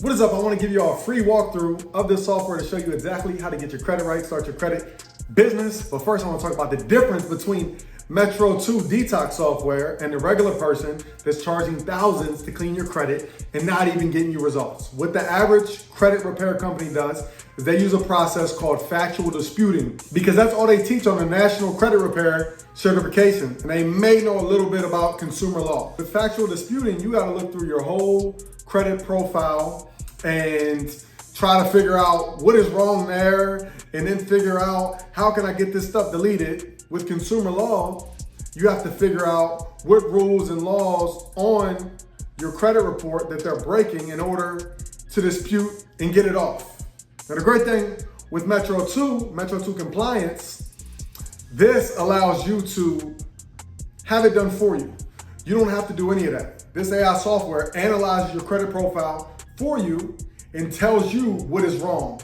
What is up? I want to give you all a free walkthrough of this software to show you exactly how to get your credit right, start your credit business. But first, I want to talk about the difference between Metro 2 detox software and the regular person that's charging thousands to clean your credit and not even getting you results. What the average credit repair company does is they use a process called factual disputing because that's all they teach on the National Credit Repair certification. And they may know a little bit about consumer law. With factual disputing, you got to look through your whole credit profile and try to figure out what is wrong there and then figure out how can I get this stuff deleted. With consumer law, you have to figure out what rules and laws on your credit report that they're breaking in order to dispute and get it off. Now the great thing with Metro 2 compliance, this allows you to have it done for you. You don't have to do any of that. This AI software analyzes your credit profile for you and tells you what is wrong,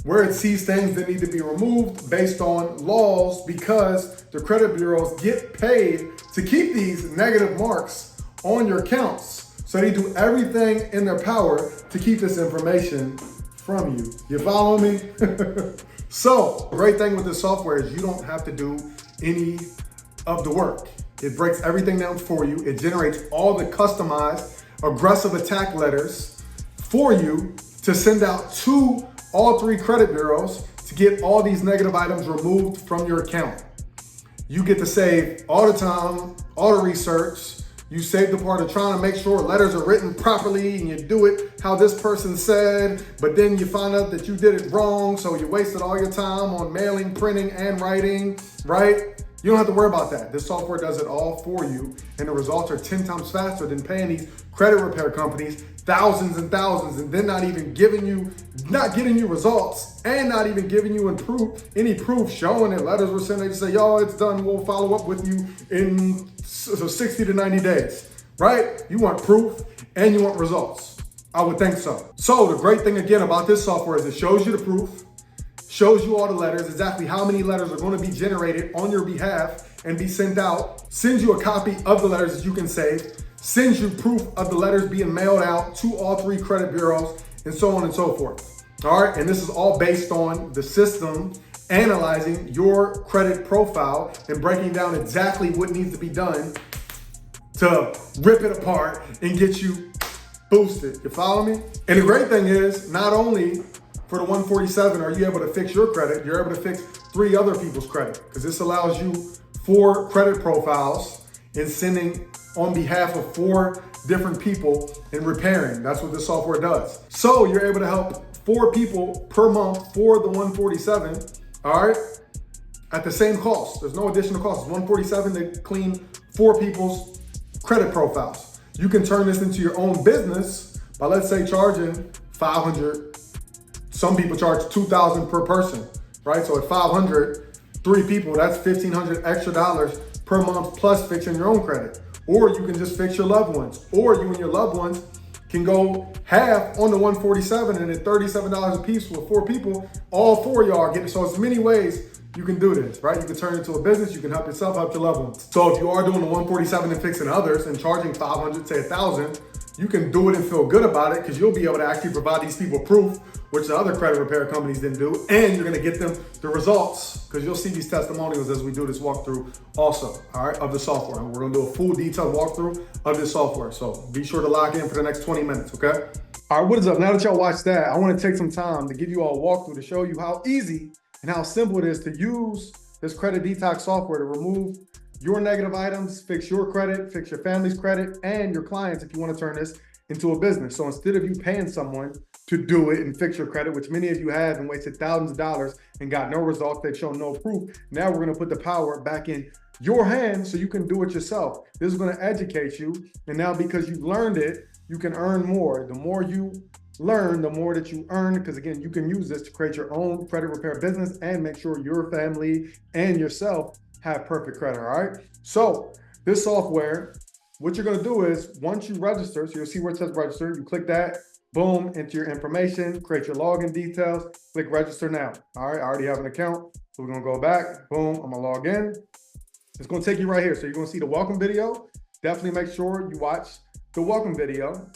where it sees things that need to be removed based on laws, because the credit bureaus get paid to keep these negative marks on your accounts. So they do everything in their power to keep this information from you. You follow me? So the great thing with this software is you don't have to do any of the work. It breaks everything down for you. It generates all the customized aggressive attack letters for you to send out to all three credit bureaus to get all these negative items removed from your account. You get to save all the time, all the research. You save the part of trying to make sure letters are written properly and you do it how this person said, but then you find out that you did it wrong, so you wasted all your time on mailing, printing, and writing, right? You don't have to worry about that. This software does it all for you, and the results are 10 times faster than paying these credit repair companies thousands and thousands, and then not getting you results, and not even giving you any proof showing that letters were sent. They just say, yo, it's done. We'll follow up with you in 60 to 90 days, right? You want proof and you want results. I would think so. So the great thing again about this software is it shows you the proof, shows you all the letters, exactly how many letters are going to be generated on your behalf and be sent out, sends you a copy of the letters that you can save, sends you proof of the letters being mailed out to all three credit bureaus, and so on and so forth. All right, and this is all based on the system analyzing your credit profile and breaking down exactly what needs to be done to rip it apart and get you boosted. You follow me? And the great thing is, not only for the 147 are you able to fix your credit, you're able to fix 3 other people's credit, because this allows you 4 credit profiles and sending on behalf of 4 different people and repairing. That's what this software does. So you're able to help 4 people per month for the 147, all right, at the same cost. There's no additional cost. It's 147 to clean 4 people's credit profiles. You can turn this into your own business by, let's say, charging $500. Some people charge $2,000 per person, right? So at 500, 3 people, that's $1,500 extra dollars per month plus fixing your own credit. Or you can just fix your loved ones. Or you and your loved ones can go half on the 147 and at $37 a piece for 4 people, all 4 of y'all are getting. So it's many ways you can do this, right? You can turn it into a business, you can help yourself, help your loved ones. So if you are doing the 147 and fixing others and charging 500, say 1,000, you can do it and feel good about it because you'll be able to actually provide these people proof, which the other credit repair companies didn't do, and you're gonna get them the results because you'll see these testimonials as we do this walkthrough also, all right, of the software. And we're gonna do a full detailed walkthrough of this software. So be sure to lock in for the next 20 minutes, okay? All right, what is up? Now that y'all watched that, I wanna take some time to give you all a walkthrough to show you how easy and how simple it is to use this credit detox software to remove your negative items, fix your credit, fix your family's credit, and your clients if you want to turn this into a business. So instead of you paying someone to do it and fix your credit, which many of you have and wasted thousands of dollars and got no results, they've shown no proof, now we're going to put the power back in your hands so you can do it yourself. This is going to educate you. And now because you've learned it, you can earn more. The more you learn, the more that you earn, because again, you can use this to create your own credit repair business and make sure your family and yourself have perfect credit, all right? So this software, what you're gonna do is once you register, so you'll see where it says register, you click that, boom, enter your information, create your login details, click register now. All right, I already have an account, so we're gonna go back, boom, I'm gonna log in. It's gonna take you right here. So you're gonna see the welcome video. Definitely make sure you watch the welcome video.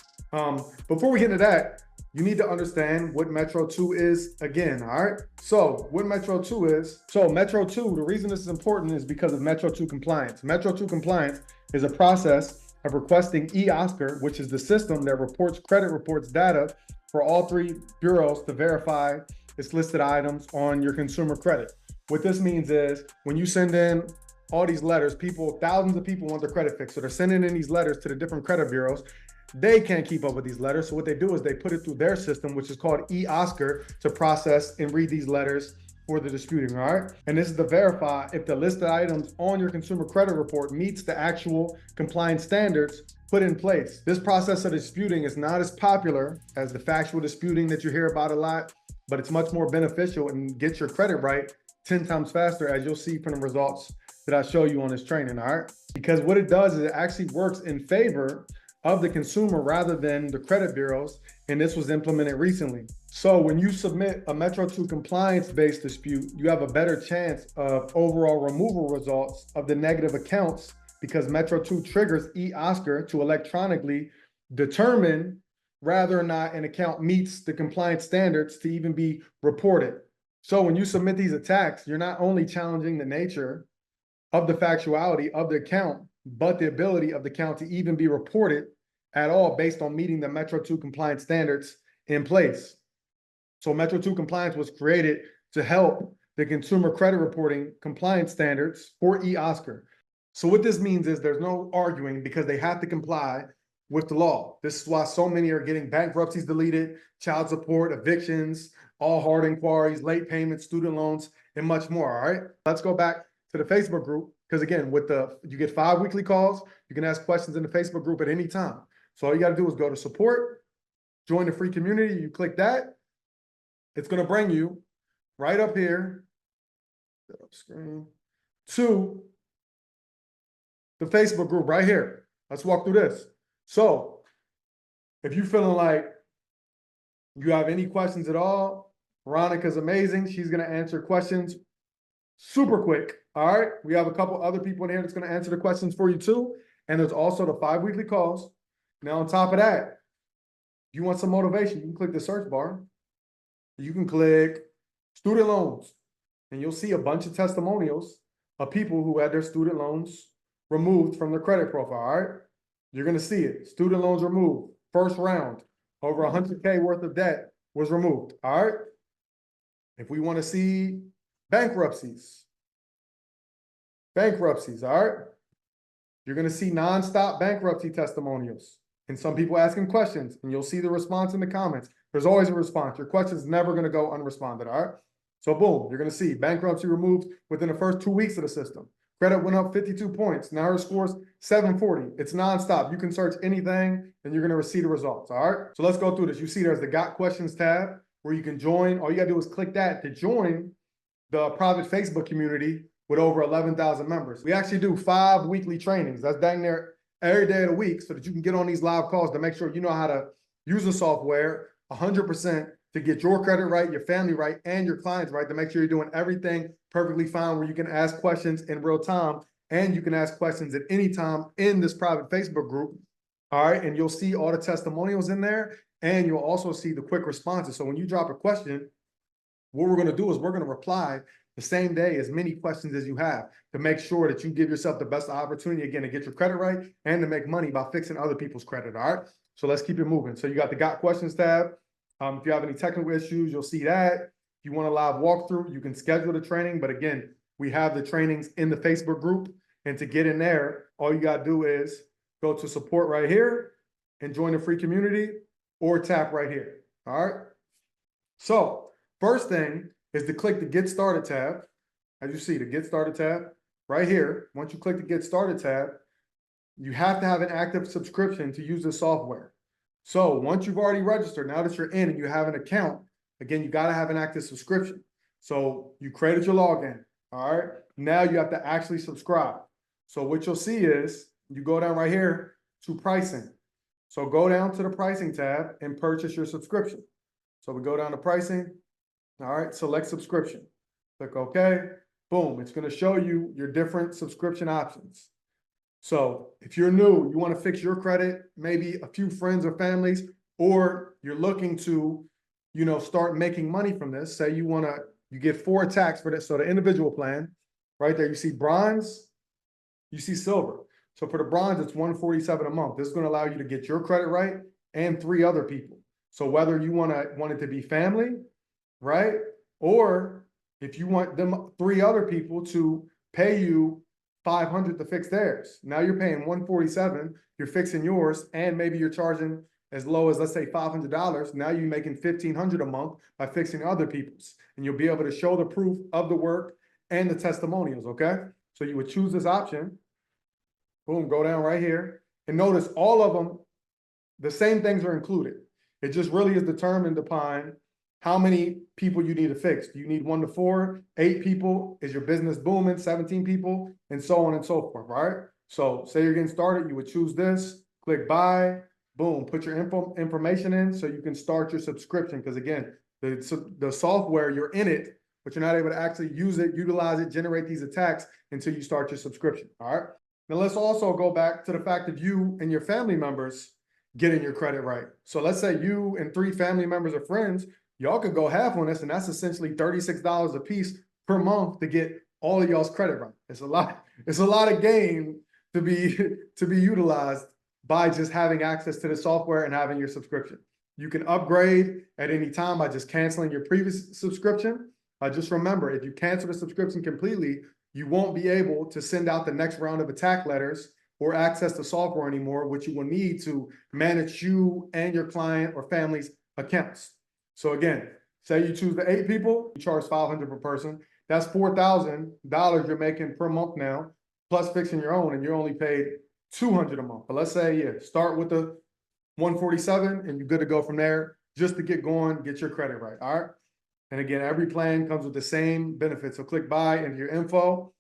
Before we get into that, you need to understand what Metro 2 is again, all right? So what Metro 2 is, Metro 2, the reason this is important is because of Metro 2 compliance. Metro 2 compliance is a process of requesting eOscar, which is the system that reports credit reports data for all three bureaus to verify its listed items on your consumer credit. What this means is when you send in all these letters, thousands of people want their credit fixed. So they're sending in these letters to the different credit bureaus. They can't keep up with these letters. So what they do is they put it through their system, which is called eOscar, to process and read these letters for the disputing, all right? And this is to verify if the listed items on your consumer credit report meets the actual compliance standards put in place. This process of disputing is not as popular as the factual disputing that you hear about a lot, but it's much more beneficial and gets your credit right 10 times faster, as you'll see from the results that I show you on this training, all right? Because what it does is it actually works in favor of the consumer rather than the credit bureaus, and this was implemented recently. So when you submit a Metro 2 compliance-based dispute, you have a better chance of overall removal results of the negative accounts because Metro 2 triggers eOscar to electronically determine whether or not an account meets the compliance standards to even be reported. So when you submit these attacks, you're not only challenging the nature of the factuality of the account, but the ability of the account to even be reported at all based on meeting the Metro 2 compliance standards in place. So Metro 2 compliance was created to help the consumer credit reporting compliance standards for eOscar. So what this means is there's no arguing because they have to comply with the law. This is why so many are getting bankruptcies deleted, child support, evictions, all hard inquiries, late payments, student loans, and much more, all right? Let's go back to the Facebook group, because again, you get 5 weekly calls, you can ask questions in the Facebook group at any time. So all you gotta do is go to support, join the free community, you click that, it's gonna bring you right up here, screen, to the Facebook group right here. Let's walk through this. So if you're feeling like you have any questions at all, Veronica's amazing. She's gonna answer questions super quick. All right, we have a couple other people in here that's going to answer the questions for you too. And there's also the 5 weekly calls. Now, on top of that, if you want some motivation, you can click the search bar. You can click student loans, and you'll see a bunch of testimonials of people who had their student loans removed from their credit profile. All right, you're going to see it. Student loans removed. First round, over 100K worth of debt was removed. All right. If we want to see bankruptcies, all right? You're gonna see nonstop bankruptcy testimonials and some people asking questions, and you'll see the response in the comments. There's always a response. Your question's never gonna go unresponded, all right? So boom, you're gonna see bankruptcy removed within the first 2 weeks of the system. Credit went up 52 points. Now her score's 740. It's nonstop. You can search anything and you're gonna receive the results, all right? So let's go through this. You see there's the Got Questions tab where you can join. All you gotta do is click that to join the private Facebook community with over 11,000 members. We actually do 5 weekly trainings. That's dang near every day of the week so that you can get on these live calls to make sure you know how to use the software 100% to get your credit right, your family right, and your clients right, to make sure you're doing everything perfectly fine, where you can ask questions in real time and you can ask questions at any time in this private Facebook group. All right, and you'll see all the testimonials in there, and you'll also see the quick responses. So when you drop a question, what we're going to do is we're going to reply the same day as many questions as you have to make sure that you give yourself the best opportunity, again, to get your credit right and to make money by fixing other people's credit, all right? So let's keep it moving. So you got the Got Questions tab. If you have any technical issues, you'll see that. If you want a live walkthrough, you can schedule the training. But again, we have the trainings in the Facebook group. And to get in there, all you got to do is go to support right here and join the free community, or tap right here, all right? So first thing is to click the Get Started tab. As you see, the Get Started tab right here. Once you click the Get Started tab, you have to have an active subscription to use the software. So once you've already registered, now that you're in and you have an account, again, you got to have an active subscription. So you created your login, all right? Now you have to actually subscribe. So what you'll see is you go down right here to pricing. So go down to the pricing tab and purchase your subscription. So we go down to pricing. All right, select subscription. Click OK. Boom, it's going to show you your different subscription options. So if you're new, you want to fix your credit, maybe a few friends or families or you're looking to, start making money from this. Say you get 4 attacks for this. So the individual plan, right there, you see bronze, you see silver. So for the bronze, it's $147 a month. This is going to allow you to get your credit right and 3 other people. So whether you want it to be family, right? Or if you want them 3 other people to pay you $500 to fix theirs. Now you're paying $147, you're fixing yours, and maybe you're charging as low as, let's say, $500. Now you're making $1,500 a month by fixing other people's. And you'll be able to show the proof of the work and the testimonials, okay? So you would choose this option. Boom, go down right here. And notice all of them, the same things are included. It just really is determined upon how many people you need to fix. Do you need 1 to 4, 8 people? Is your business booming? 17 people, and so on and so forth, right? So say you're getting started, you would choose this, click buy, boom, put your information in so you can start your subscription. Because again, the software, you're in it, but you're not able to actually use it, utilize it, generate these attacks until you start your subscription, all right? Now let's also go back to the fact of you and your family members getting your credit right. So let's say you and 3 family members or friends, y'all could go half on this, and that's essentially $36 a piece per month to get all of y'all's credit right. It's a lot of gain to be utilized by just having access to the software and having your subscription. You can upgrade at any time by just canceling your previous subscription. Just remember, if you cancel the subscription completely, you won't be able to send out the next round of attack letters or access the software anymore, which you will need to manage you and your client or family's accounts. So again, say you choose the 8 people, you charge $500 per person. That's $4,000 you're making per month now, plus fixing your own, and you're only paid $200 a month. But let's say, start with the 147 and you're good to go from there just to get going, get your credit right, all right? And again, every plan comes with the same benefits. So click buy into your info.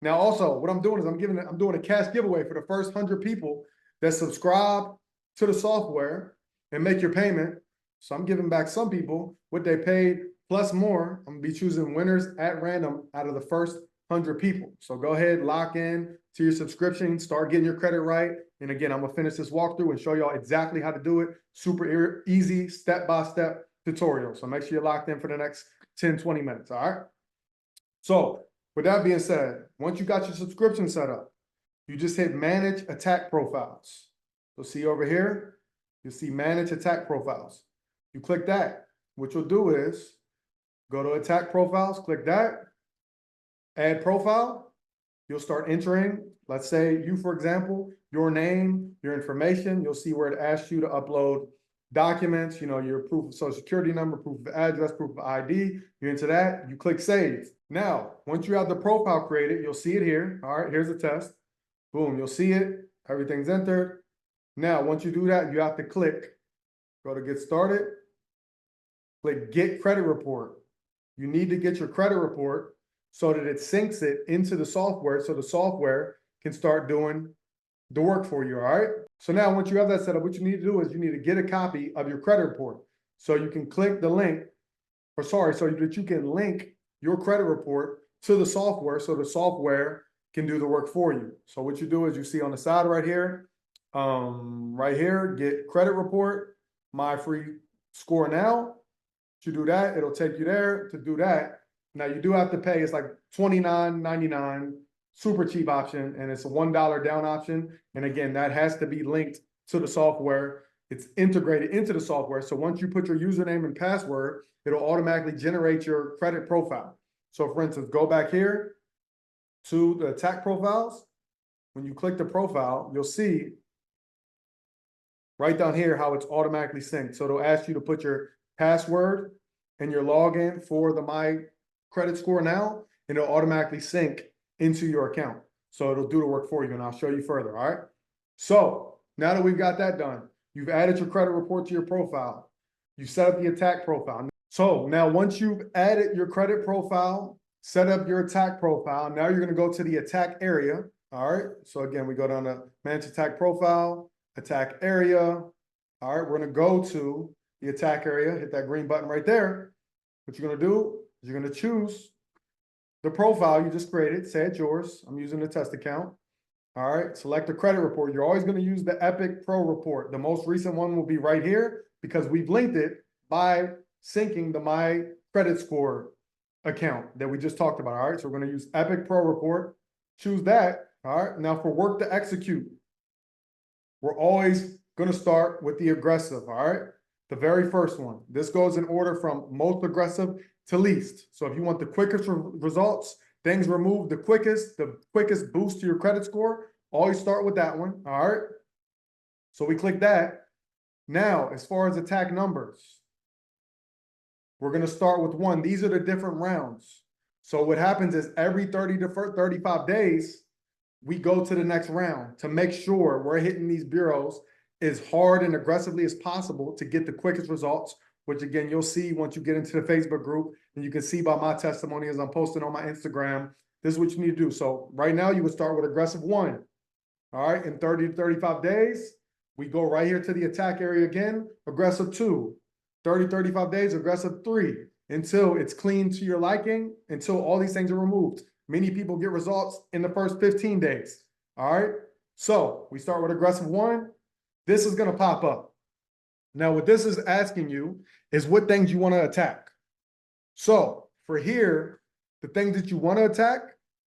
Now also, what I'm doing is I'm doing a cash giveaway for the first 100 people that subscribe to the software and make your payment. So I'm giving back some people what they paid plus more. I'm gonna be choosing winners at random out of the first 100 people. So go ahead, lock in to your subscription, start getting your credit right. And again, I'm gonna finish this walkthrough and show y'all exactly how to do it. Super easy, step-by-step tutorial. So make sure you're locked in for the next 10, 20 minutes, all right? So with that being said, once you got your subscription set up, you just hit manage attack profiles. So see over here, you'll see manage attack profiles. You click that. What you'll do is go to attack profiles, click that, add profile. You'll start entering, let's say you, for example, your name, your information. You'll see where it asks you to upload documents, your proof of social security number, proof of address, proof of ID. You're into that, you click save. Now, once you have the profile created, you'll see it here. All right, here's the test. Boom, you'll see it. Everything's entered. Now, once you do that, you have to go to get started, click get credit report. You need to get your credit report so that it syncs it into the software so the software can start doing the work for you, all right? So now once you have that set up, what you need to do is you need to get a copy of your credit report. So you can click the link, so that you can link your credit report to the software so the software can do the work for you. So what you do is you see on the side right here, get credit report, my free score now. To do that, it'll take you there to do that. Now you do have to pay, it's like $29.99, super cheap option, and it's a $1 down option. And again, that has to be linked to the software. It's integrated into the software. So once you put your username and password, it'll automatically generate your credit profile. So for instance, go back here to the attack profiles. When you click the profile, you'll see right down here how it's automatically synced. So it'll ask you to put your password and your login for the My Credit Score Now, and it'll automatically sync into your account. So it'll do the work for you, and I'll show you further, all right? So now that we've got that done, you've added your credit report to your profile. You set up the attack profile. So now once you've added your credit profile, set up your attack profile, now you're gonna go to the attack area, all right? So again, we go down to manage attack profile, attack area. All right, we're gonna go to the attack area, hit that green button right there. What you're gonna do is you're gonna choose the profile you just created, say it's yours. I'm using the test account. All right, select the credit report. You're always gonna use the Epic Pro report. The most recent one will be right here, because we've linked it by syncing the My Credit Score account that we just talked about. All right, so we're going to use Epic Pro Report, choose that. All right, now for work to execute, we're always going to start with the aggressive. All right, the very first one. This goes in order from most aggressive to least. So if you want the quickest results, things removed the quickest boost to your credit score, always start with that one. All right, so we click that. Now, as far as attack numbers, we're going to start with 1. These are the different rounds. So what happens is every 30 to 35 days, we go to the next round to make sure we're hitting these bureaus as hard and aggressively as possible to get the quickest results, which again, you'll see once you get into the Facebook group, and you can see by my testimony as I'm posting on my Instagram, this is what you need to do. So right now you would start with aggressive 1. All right, in 30 to 35 days, we go right here to the attack area again, aggressive 2. 30, 35 days, aggressive 3, until it's clean to your liking, until all these things are removed. Many people get results in the first 15 days. All right, so we start with aggressive 1. This is going to pop up. Now, what this is asking you is what things you want to attack. So for here, the things that you want to attack,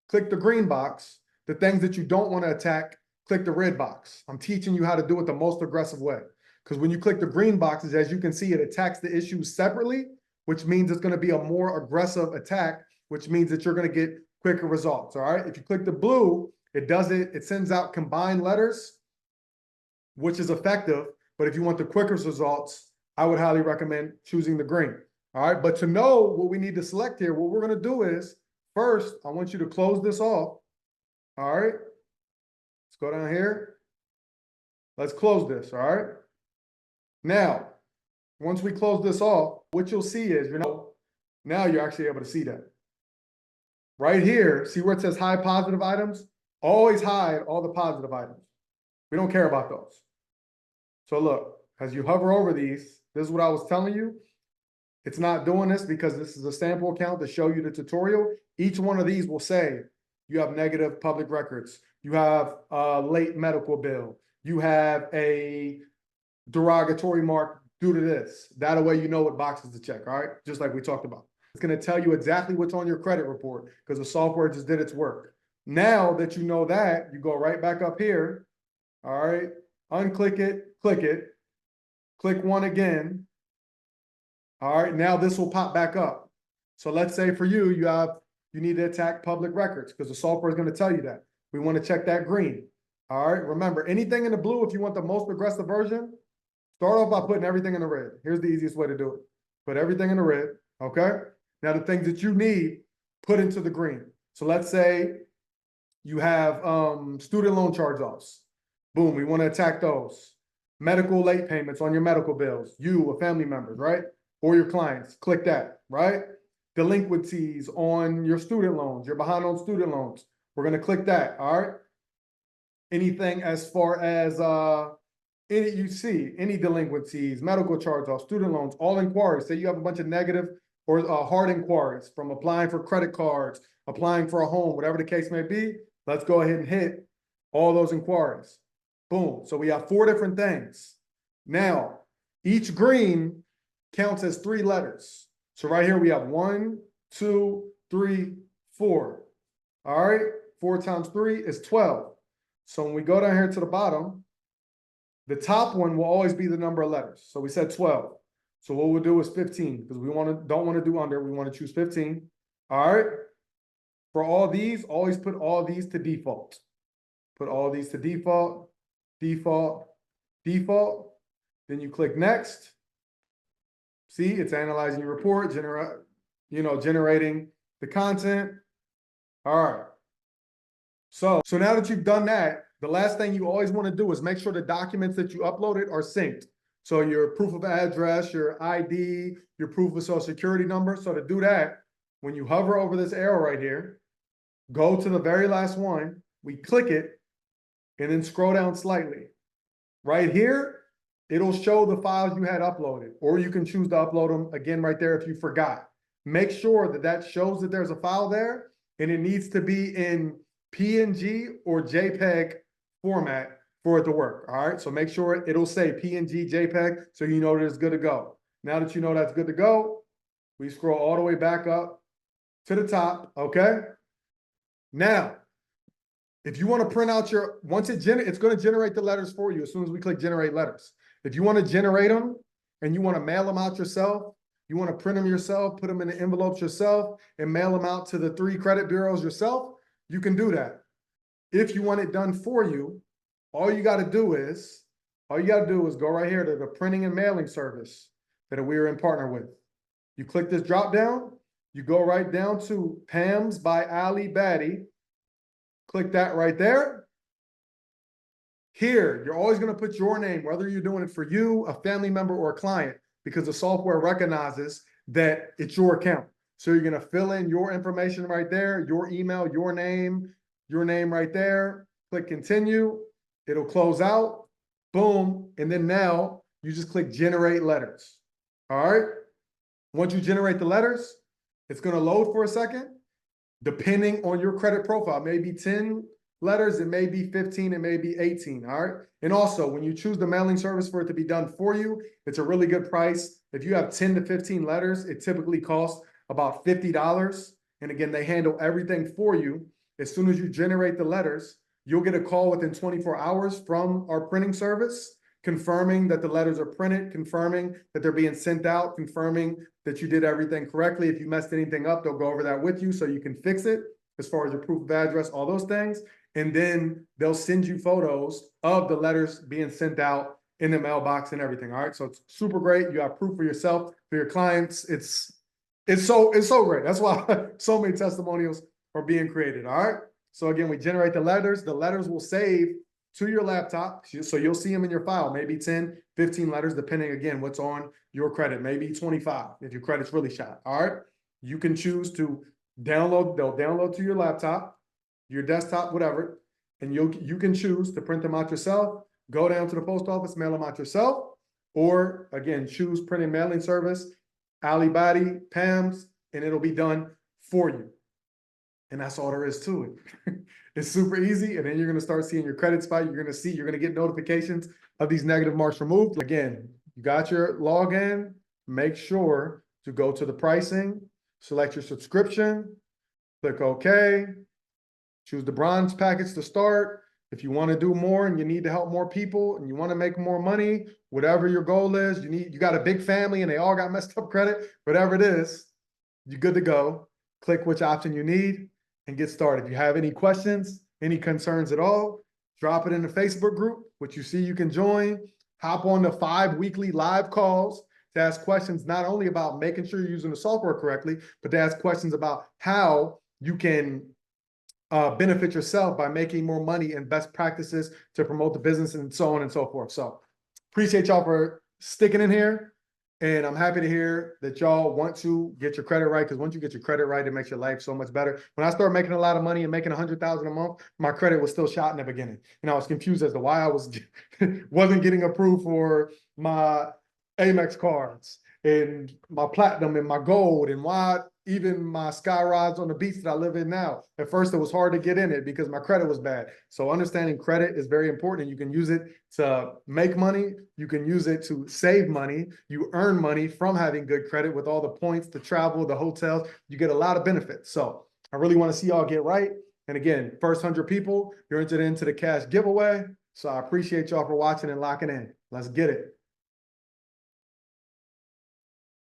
click the green box. The things that you don't want to attack, click the red box. I'm teaching you how to do it the most aggressive way. Because when you click the green boxes, as you can see, it attacks the issues separately, which means it's going to be a more aggressive attack, which means that you're going to get quicker results. All right. If you click the blue, it sends out combined letters, which is effective. But if you want the quickest results, I would highly recommend choosing the green. All right. But to know what we need to select here, what we're going to do is first, I want you to close this off. All right. Let's go down here. Let's close this. All right. Now, once we close this off, what you'll see is, now you're actually able to see that. Right here, see where it says hide positive items? Always hide all the positive items. We don't care about those. So look, as you hover over these, this is what I was telling you. It's not doing this because this is a sample account to show you the tutorial. Each one of these will say you have negative public records. You have a late medical bill. You have a derogatory mark due to this. That way you know what boxes to check, all right? Just like we talked about. It's going to tell you exactly what's on your credit report because the software just did its work. Now that you know that, you go right back up here, all right? Unclick it, click 1 again. All right, now this will pop back up. So let's say for you, you need to attack public records because the software is going to tell you that. We want to check that green. All right, remember, anything in the blue, if you want the most aggressive version, start off by putting everything in the red. Here's the easiest way to do it. Put everything in the red, okay? Now the things that you need, put into the green. So let's say you have student loan charge-offs. Boom, we want to attack those. Medical late payments on your medical bills, you or family members, right? Or your clients, click that, right? Delinquencies on your student loans, you're behind on student loans. We're going to click that, all right? Anything as far as any delinquencies, medical charge-offs, student loans, all inquiries. Say you have a bunch of negative or hard inquiries from applying for credit cards, applying for a home, whatever the case may be. Let's go ahead and hit all those inquiries. Boom. So we have 4 different things. Now, each green counts as 3 letters. So right here we have 1, 2, 3, 4. All right. 4 times 3 is 12. So when we go down here to the bottom, the top one will always be the number of letters. So we said 12. So what we'll do is 15 because we don't want to do under. We want to choose 15. All right. For all these, always put all these to default. Put all these to default, default, default. Then you click next. See, it's analyzing your report, generating the content. All right. So now that you've done that, the last thing you always want to do is make sure the documents that you uploaded are synced. So your proof of address, your ID, your proof of social security number. So to do that, when you hover over this arrow right here, go to the very last one, we click it, and then scroll down slightly. Right here, it'll show the files you had uploaded, or you can choose to upload them again right there if you forgot. Make sure that that shows that there's a file there, and it needs to be in PNG or JPEG format for it to work. All right. So make sure it'll say PNG JPEG so you know that it's good to go. Now that you know that's good to go, we scroll all the way back up to the top. Okay. Now, if you want to print out your, it's going to generate the letters for you as soon as we click generate letters. If you want to generate them and you want to mail them out yourself, you want to print them yourself, put them in the envelopes yourself, and mail them out to the 3 credit bureaus yourself, you can do that. If you want it done for you, all you got to do is go right here to the printing and mailing service that we're in partner with. You click this drop down, you go right down to PAMS by Ali Batty. Click that right there. Here, you're always going to put your name, whether you're doing it for you, a family member, or a client, because the software recognizes that it's your account. So you're going to fill in your information right there, your email, your name right there. Click continue. It'll close out. Boom. And then now you just click generate letters. All right. Once you generate the letters, it's going to load for a second. Depending on your credit profile, maybe 10 letters, it may be 15, it may be 18, all right? And also, when you choose the mailing service for it to be done for you, it's a really good price. If you have 10 to 15 letters, it typically costs about $50. And again, they handle everything for you. As soon as you generate the letters, you'll get a call within 24 hours from our printing service, confirming that the letters are printed, confirming that they're being sent out, confirming that you did everything correctly. If you messed anything up, they'll go over that with you so you can fix it as far as your proof of address, all those things. And then they'll send you photos of the letters being sent out in the mailbox and everything. All right. So it's super great. You have proof for yourself, for your clients. It's so great. That's why so many testimonials are being created. All right. So again, we generate the letters. The letters will save to your laptop. So you'll see them in your file, maybe 10, 15 letters, depending again, what's on your credit, maybe 25, if your credit's really shot. All right. You can choose to download, they'll download to your laptop, your desktop, whatever. And you can choose to print them out yourself, go down to the post office, mail them out yourself, or again, choose print and mailing service, Ali Batty, PAMS, and it'll be done for you. And that's all there is to it. It's super easy. And then you're going to start seeing your credit spike. You're going to get notifications of these negative marks removed. Again, you got your login. Make sure to go to the pricing, select your subscription, click OK, choose the bronze package to start. If you want to do more and you need to help more people and you want to make more money, whatever your goal is, you got a big family and they all got messed up credit, whatever it is, you're good to go. Click which option you need and get started. If you have any questions, any concerns at all, drop it in the Facebook group, which you see you can join. Hop on the 5 weekly live calls to ask questions, not only about making sure you're using the software correctly, but to ask questions about how you can benefit yourself by making more money and best practices to promote the business and so on and so forth. So appreciate y'all for sticking in here. And I'm happy to hear that y'all want to get your credit right, because once you get your credit right, it makes your life so much better. When I started making a lot of money and making $100,000 a month, my credit was still shot in the beginning. And I was confused as to why I wasn't getting approved for my Amex cards and my platinum and my gold, and why even my sky rides on the beach that I live in now. At first, it was hard to get in it because my credit was bad. So understanding credit is very important. You can use it to make money. You can use it to save money. You earn money from having good credit with all the points, the travel, the hotels. You get a lot of benefits. So I really want to see y'all get right. And again, first 100 people, you're entered into the cash giveaway. So I appreciate y'all for watching and locking in. Let's get it.